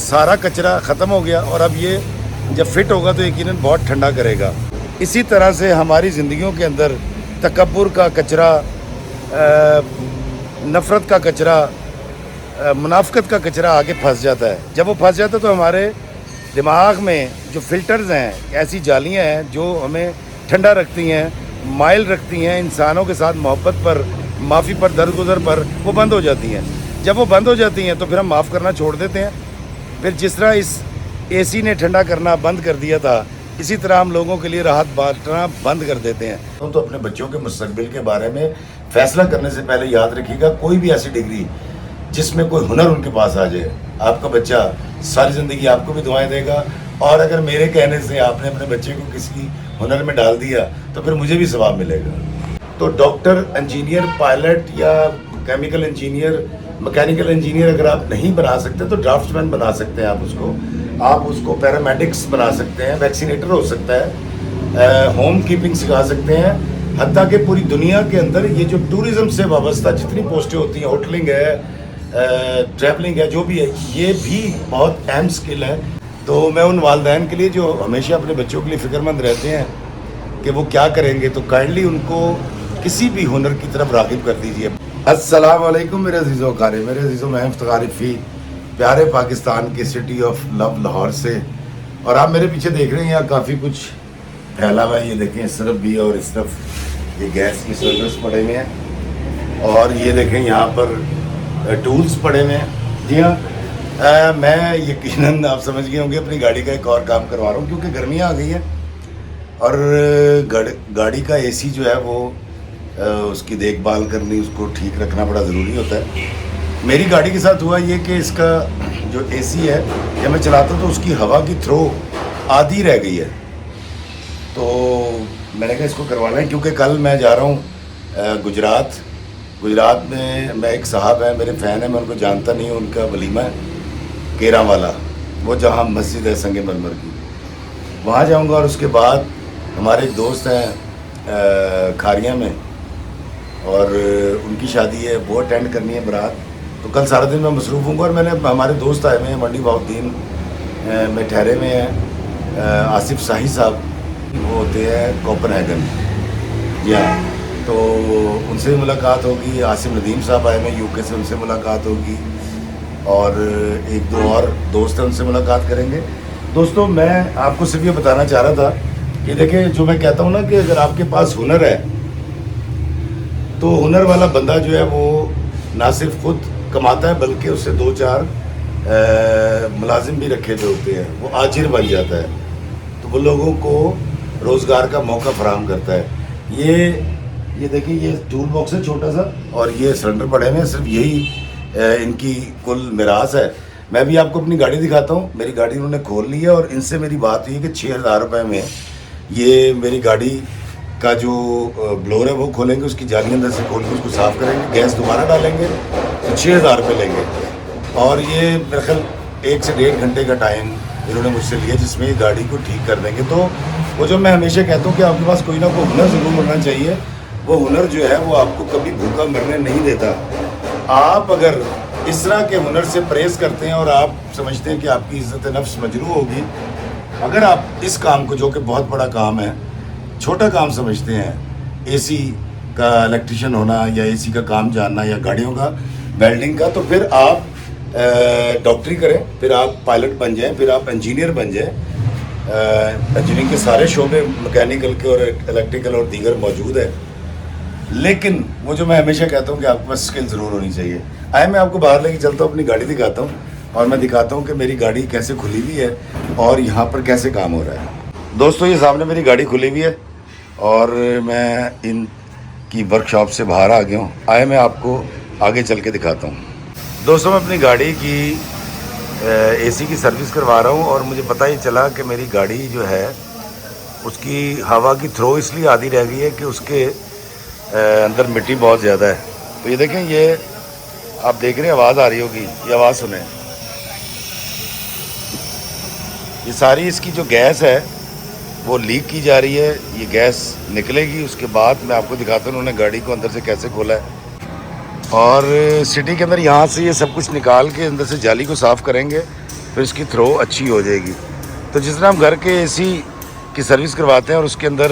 सारा कचरा ख़त्म हो गया और अब ये जब फिट होगा तो यकीनन बहुत ठंडा करेगा। इसी तरह से हमारी ज़िंदगियों के अंदर तकब्बुर का कचरा, नफ़रत का कचरा, मुनाफ़िक़त का कचरा आगे फंस जाता है। जब वो फंस जाता है तो हमारे दिमाग में जो फ़िल्टर्स हैं, ऐसी जालियाँ हैं जो हमें ठंडा रखती हैं, माइल रखती हैं, इंसानों के साथ मोहब्बत पर, माफ़ी पर, दरगुजर पर, वो बंद हो जाती हैं। जब वो बंद हो जाती हैं तो फिर हम माफ़ करना छोड़ देते हैं। फिर जिस तरह इस एसी ने ठंडा करना बंद कर दिया था, इसी तरह हम लोगों के लिए राहत बांटना बंद कर देते हैं। तो अपने बच्चों के मुस्तकबिल के बारे में फ़ैसला करने से पहले याद रखिएगा, कोई भी ऐसी डिग्री जिसमें कोई हुनर उनके पास आ जाए, आपका बच्चा सारी ज़िंदगी आपको भी दुआएं देगा। और अगर मेरे कहने से आपने अपने बच्चे को किसी हुनर में डाल दिया तो फिर मुझे भी सवाब मिलेगा। तो डॉक्टर, इंजीनियर, पायलट या केमिकल इंजीनियर, मैकेनिकल इंजीनियर अगर आप नहीं बना सकते तो ड्राफ्ट्समैन बना सकते हैं। आप उसको पैरामेडिक्स बना सकते हैं, वैक्सीनेटर हो सकता है, होम कीपिंग सिखा सकते हैं। हत्ता कि पूरी दुनिया के अंदर ये जो टूरिज़्म से वाबस्ता जितनी पोस्टें होती हैं, होटलिंग है, ट्रैवलिंग है, जो भी है, ये भी बहुत अहम स्किल है। तो मैं उन वालिदैन के लिए जो हमेशा अपने बच्चों के लिए फ़िक्रमंद रहते हैं कि वो क्या करेंगे, तो काइंडली उनको किसी भी हुनर की तरफ राग़िब कर दीजिए। अस्सलाम वालेकुम मेरे अज़ीज़ों कारी, मेरे अज़ीज़ों, मैं इफ्तिखार फ़ी प्यारे पाकिस्तान के सिटी ऑफ लव लाहौर से। और आप मेरे पीछे देख रहे हैं यहाँ काफ़ी कुछ फैला हुआ है। ये देखें, इस तरफ भी और इस तरफ ये गैस की सिलेंडर्स पड़े हुए हैं और ये देखें यहाँ पर टूल्स पड़े हुए हैं। जी हाँ, मैं यकीनन आप समझ गए होंगे अपनी गाड़ी का एक और काम करवा रहा हूँ क्योंकि गर्मियाँ आ गई हैं और गाड़ी का एसी जो है वो उसकी देखभाल करनी, उसको ठीक रखना बड़ा ज़रूरी होता है। मेरी गाड़ी के साथ हुआ ये कि इसका जो एसी है जब मैं चलाता हूँ तो उसकी हवा की थ्रो आधी रह गई है। तो मैंने कहा इसको करवाना है क्योंकि कल मैं जा रहा हूँ गुजरात में। मैं एक साहब है, मेरे फ़ैन है, मैं उनको जानता नहीं हूँ, उनका वलीमा है केरा वाला, वो जहाँ मस्जिद है संगे मरमर की, वहाँ जाऊँगा। और उसके बाद हमारे एक दोस्त हैं खारिया में और उनकी शादी है, वो अटेंड करनी है बारात। तो कल सारा दिन मैं मसरूफ़ हूँ। और मैंने हमारे दोस्त आए हुए हैं मंडी बाउद्दीन में ठहरे हुए हैं, आसिफ शाही साहब, वो होते हैं कोपनहेगन। जी हाँ, तो उनसे मुलाकात होगी। आसिफ नदीम साहब आए हुए यूके से, उनसे मुलाकात होगी और एक दो और दोस्त हैं, उनसे मुलाकात करेंगे। दोस्तों, मैं आपको सिर्फ ये बताना चाह रहा था कि देखिए, जो मैं कहता हूँ ना कि अगर आपके पास हुनर है तो हुनर वाला बंदा जो है वो ना सिर्फ खुद कमाता है बल्कि उससे दो चार मुलाजिम भी रखे जो होते हैं, वो आजिर बन जाता है। तो वो लोगों को रोज़गार का मौका फराहम करता है। ये देखिए, ये टूल बॉक्स है छोटा सा और ये सिलेंडर पड़े हुए हैं, सिर्फ यही इनकी कुल मिरास है। मैं भी आपको अपनी गाड़ी दिखाता हूँ। मेरी गाड़ी उन्होंने खोल ली है और इनसे मेरी बात हुई है कि 6,000 रुपये में ये मेरी गाड़ी का जो ब्लोअर है वो खोलेंगे, उसकी जाली अंदर से खोल के उसको साफ़ करेंगे, गैस दोबारा डालेंगे तो 6,000 रुपये लेंगे। और ये मेरे ख्याल 1 से 1.5 घंटे का टाइम इन्होंने मुझसे लिया जिसमें ये गाड़ी को ठीक कर देंगे। तो वो जो मैं हमेशा कहता हूँ कि आपके पास कोई ना कोई हुनर ज़रूर होना चाहिए। वो हुनर जो है वो आपको कभी भूखा मरने नहीं देता। आप अगर इस तरह के हुनर से परहेज़ करते हैं और आप समझते हैं कि आपकी इज़्ज़त नफ्स मजरू होगी, अगर आप इस काम को, जो कि बहुत बड़ा काम है, छोटा काम समझते हैं, एसी का इलेक्ट्रिशियन होना या एसी का काम जानना या गाड़ियों का वेल्डिंग का, तो फिर आप डॉक्टरी करें, फिर आप पायलट बन जाएं, फिर आप इंजीनियर बन जाएं। इंजीनियरिंग के सारे शोबे मैकेनिकल के और इलेक्ट्रिकल और दीगर मौजूद है। लेकिन वो जो मैं हमेशा कहता हूँ कि आपके पास स्किल ज़रूर होनी चाहिए। आए, मैं आपको बाहर लेके चलता हूँ, अपनी गाड़ी दिखाता हूँ और मैं दिखाता हूँ कि मेरी गाड़ी कैसे खुली हुई है और यहाँ पर कैसे काम हो रहा है। दोस्तों, ये सामने मेरी गाड़ी खुली हुई है और मैं इनकी वर्कशॉप से बाहर आ गया हूँ। आए, मैं आपको आगे चल के दिखाता हूँ। दोस्तों, मैं अपनी गाड़ी की एसी की सर्विस करवा रहा हूँ और मुझे पता ही चला कि मेरी गाड़ी जो है उसकी हवा की थ्रो इसलिए आधी रह गई है कि उसके अंदर मिट्टी बहुत ज़्यादा है। तो ये देखें, ये आप देख रहे हैं, आवाज़ आ रही होगी, ये आवाज़ सुने। ये सारी इसकी जो गैस है वो लीक की जा रही है, ये गैस निकलेगी। उसके बाद मैं आपको दिखाता हूँ उन्होंने गाड़ी को अंदर से कैसे खोला है। और सिटी के अंदर यहाँ से ये सब कुछ निकाल के अंदर से जाली को साफ़ करेंगे फिर इसकी थ्रो अच्छी हो जाएगी। तो जिस तरह हम घर के एसी की सर्विस करवाते हैं और उसके अंदर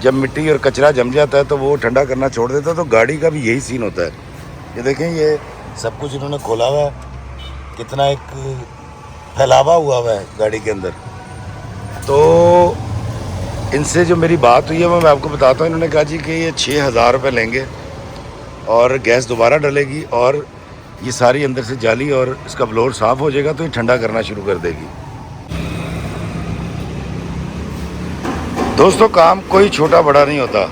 जब मिट्टी और कचरा जम जाता है तो वो ठंडा करना छोड़ देता है, तो गाड़ी का भी यही सीन होता है। ये देखें, ये सब कुछ इन्होंने खोला हुआ है, कितना एक फैलावा हुआ है गाड़ी के अंदर। तो इनसे जो मेरी बात हुई है वो मैं आपको बताता हूँ। इन्होंने कहा जी कि ये 6,000 रुपये लेंगे और गैस दोबारा डलेगी और ये सारी अंदर से जाली और इसका ब्लोअर साफ़ हो जाएगा तो ये ठंडा करना शुरू कर देगी। दोस्तों, काम कोई छोटा बड़ा नहीं होता,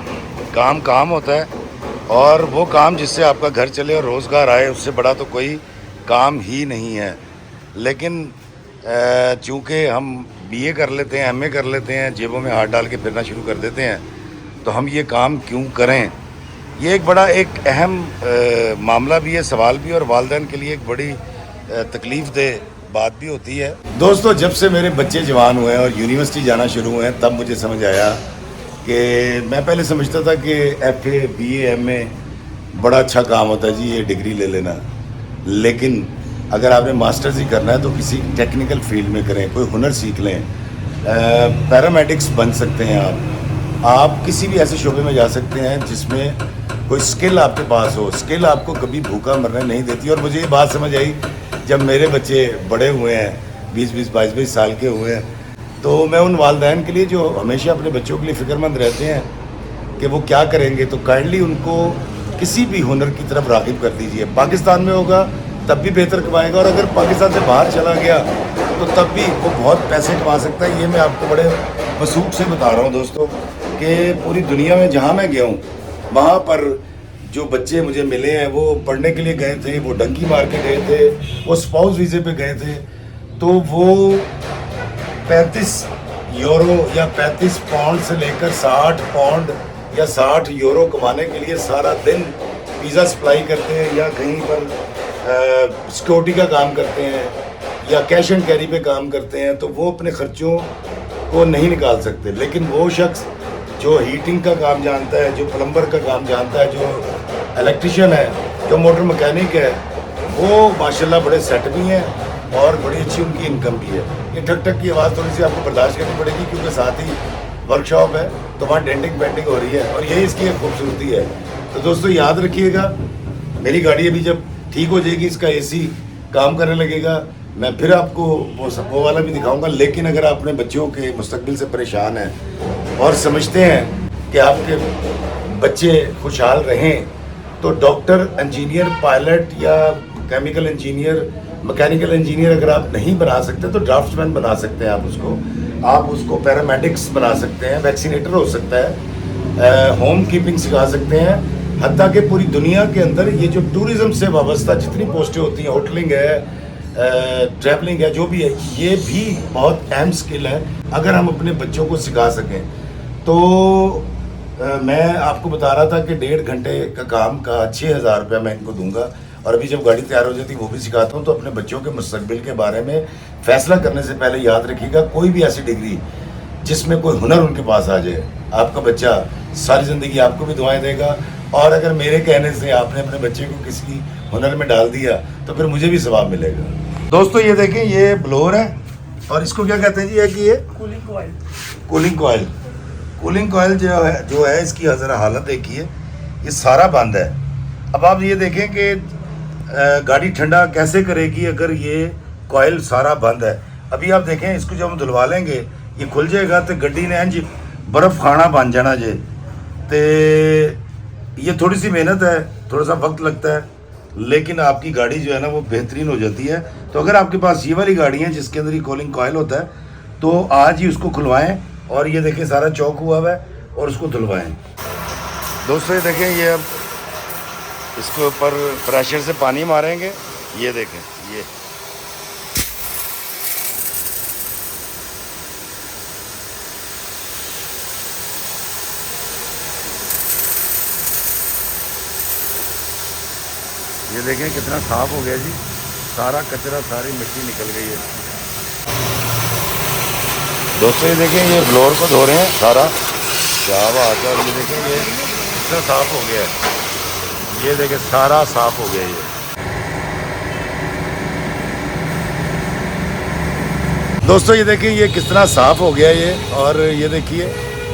काम काम होता है, और वो काम जिससे आपका घर चले और रोज़गार आए, उससे बड़ा तो कोई काम ही नहीं है। लेकिन चूँकि हम बीए कर लेते हैं, एमए कर लेते हैं, जेबों में हाथ डाल के फिरना शुरू कर देते हैं, तो हम ये काम क्यों करें? ये एक बड़ा एक अहम मामला भी है, सवाल भी, और वालिदैन के लिए एक बड़ी तकलीफ़ दे बात भी होती है। दोस्तों, जब से मेरे बच्चे जवान हुए हैं और यूनिवर्सिटी जाना शुरू हुए हैं, तब मुझे समझ आया कि मैं पहले समझता था कि एफए, बीए, एमए बड़ा अच्छा काम होता है जी, ये डिग्री ले लेना। लेकिन अगर आपने मास्टर्स ही करना है तो किसी टेक्निकल फील्ड में करें, कोई हुनर सीख लें। पैरामेडिक्स बन सकते हैं आप किसी भी ऐसे शोबे में जा सकते हैं जिसमें कोई स्किल आपके पास हो। स्किल आपको कभी भूखा मरने नहीं देती। और मुझे ये बात समझ आई जब मेरे बच्चे बड़े हुए हैं, 20-20, 22-22 साल के हुए हैं, तो मैं उन वालिदैन के लिए जो हमेशा अपने बच्चों के लिए फ़िक्रमंद रहते हैं कि वो क्या करेंगे, तो काइंडली उनको किसी भी हुनर की तरफ राग़िब कर दीजिए। पाकिस्तान में होगा तब भी बेहतर कमाएगा, और अगर पाकिस्तान से बाहर चला गया तो तब भी वो बहुत पैसे कमा सकता है। ये मैं आपको बड़े वसूख से बता रहा हूँ दोस्तों, कि पूरी दुनिया में जहाँ मैं गया हूँ वहाँ पर जो बच्चे मुझे मिले हैं वो पढ़ने के लिए गए थे, वो डंकी मार के गए थे, वो स्पाउस वीज़े पे गए थे, तो वो 35 यूरो या 35 पाउंड से लेकर 60 पाउंड या 60 यूरो कमाने के लिए सारा दिन पिज़्ज़ा सप्लाई करते हैं, या कहीं पर सिक्योरिटी का काम करते हैं, या कैश एंड कैरी पे काम करते हैं। तो वो अपने ख़र्चों को नहीं निकाल सकते। लेकिन वो शख्स जो हीटिंग का काम जानता है, जो प्लम्बर का काम जानता है, जो इलेक्ट्रिशियन है, जो मोटर मैकेनिक है, वो माशाल्लाह बड़े सेट भी हैं और बड़ी अच्छी उनकी इनकम भी है। ये ठक ठक की आवाज़ थोड़ी सी आपको बर्दाश्त करनी पड़ेगी क्योंकि साथ ही वर्कशॉप है, तो वहाँ डेंटिंग पेंटिंग हो रही है, और यही इसकी एक खूबसूरती है। तो दोस्तों, याद रखिएगा, मेरी गाड़ी अभी जब ठीक हो जाएगी, इसका एसी काम करने लगेगा, मैं फिर आपको वो वाला भी दिखाऊंगा। लेकिन अगर आप अपने बच्चों के मुस्तकबिल से परेशान हैं और समझते हैं कि आपके बच्चे खुशहाल रहें, तो डॉक्टर, इंजीनियर, पायलट या केमिकल इंजीनियर, मैकेनिकल इंजीनियर अगर आप नहीं बना सकते तो ड्राफ्ट्समैन बना सकते हैं आप उसको पैरामेडिक्स बना सकते हैं, वैक्सीनेटर हो सकता है, होम कीपिंग सिखा सकते हैं। हत्ता कि पूरी दुनिया के अंदर ये जो टूरिज़्म से वाबस्ता जितनी पोस्टें होती हैं, होटलिंग है, ट्रैवलिंग है, जो भी है, ये भी बहुत अहम स्किल है अगर हम अपने बच्चों को सिखा सकें। तो मैं आपको बता रहा था कि 1.5 घंटे का काम का 6,000 रुपया मैं इनको दूंगा, और अभी जब गाड़ी तैयार हो जाती है वो भी सिखाता हूँ। तो अपने बच्चों के मुस्तकबिल के बारे में फ़ैसला करने से पहले याद रखिएगा, कोई भी ऐसी डिग्री जिसमें कोई हुनर उनके पास आ जाए, आपका बच्चा सारी ज़िंदगी आपको भी दुआएं देगा, और अगर मेरे कहने से आपने अपने बच्चे को किसी हुनर में डाल दिया तो फिर मुझे भी सवाब मिलेगा। दोस्तों, ये देखें, ये ब्लोअर है, और इसको क्या कहते हैं जी? कि ये कूलिंग कॉइल। कूलिंग कॉइल जो है इसकी ज़रा हालत देखिए, ये सारा बंद है। अब आप ये देखें कि गाड़ी ठंडा कैसे करेगी अगर ये कॉइल सारा बंद है। अभी आप देखें, इसको जब हम धुलवा लेंगे ये खुल जाएगा तो गड्डी ने इंज बर्फ़ खाना बन जाना जे। तो ये थोड़ी सी मेहनत है, थोड़ा सा वक्त लगता है, लेकिन आपकी गाड़ी जो है ना वो बेहतरीन हो जाती है। तो अगर आपके पास ये वाली गाड़ी है जिसके अंदर ये कूलिंग कॉइल होता है, तो आज ही उसको खुलवाएं, और ये देखें सारा चौक हुआ हुआ है, और उसको धुलवाएं। दोस्तों, ये देखें, ये अब इसके ऊपर प्रेशर से पानी मारेंगे, ये देखें, ये देखें कितना साफ़ हो गया जी, सारा कचरा, सारी मिट्टी निकल गई है। दोस्तों, ये देखें, ये ब्लोअर को धो रहे हैं सारा, क्या बात है। और ये देखें, ये कितना साफ़ हो गया है, ये देखें सारा साफ़ हो गया। दोस्तों ये देखिए ये किस तरह साफ़ हो गया ये, और ये देखिए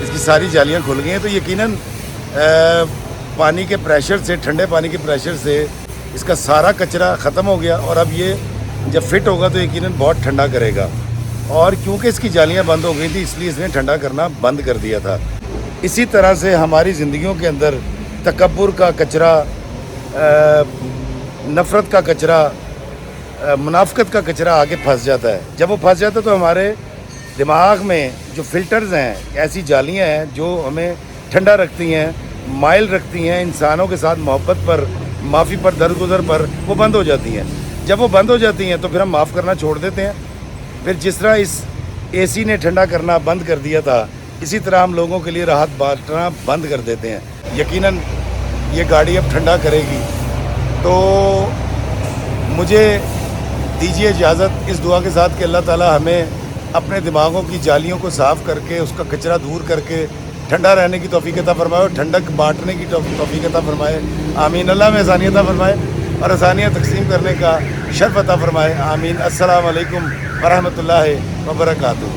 इसकी सारी जालियाँ खुल गई हैं। तो यकीनन पानी के प्रेशर से, ठंडे पानी के प्रेशर से इसका सारा कचरा ख़त्म हो गया, और अब ये जब फिट होगा तो यकीनन बहुत ठंडा करेगा। और क्योंकि इसकी जालियाँ बंद हो गई थी इसलिए इसने ठंडा करना बंद कर दिया था। इसी तरह से हमारी ज़िंदगियों के अंदर तकब्बुर का कचरा, नफ़रत का कचरा, मुनाफ़िक़त का कचरा आके फंस जाता है। जब वो फंस जाता है तो हमारे दिमाग में जो फ़िल्टर्स हैं, ऐसी जालियाँ हैं जो हमें ठंडा रखती हैं, माइल रखती हैं, इंसानों के साथ मोहब्बत पर, माफ़ी पर, दरगुजर पर, वो बंद हो जाती हैं। जब वो बंद हो जाती हैं तो फिर हम माफ़ करना छोड़ देते हैं। फिर जिस तरह इस एसी ने ठंडा करना बंद कर दिया था, इसी तरह हम लोगों के लिए राहत बांटना बंद कर देते हैं। यकीनन ये गाड़ी अब ठंडा करेगी। तो मुझे दीजिए इजाज़त इस दुआ के साथ कि अल्लाह ताला हमें अपने दिमागों की जालियों को साफ़ करके, उसका कचरा दूर करके ठंडा रहने की तौफ़ीक़ अता फ़रमाए और ठंडक बांटने की तौफ़ीक़ अता फ़रमाए। आमीन। अल्लाह में आसानियत अता फ़रमाए और आसानियाँ तक़सीम करने का शर्फ़ अता फ़रमाए। आमीन। अस्सलामु अलैकुम व रहमतुल्लाहि व बरकातुहू।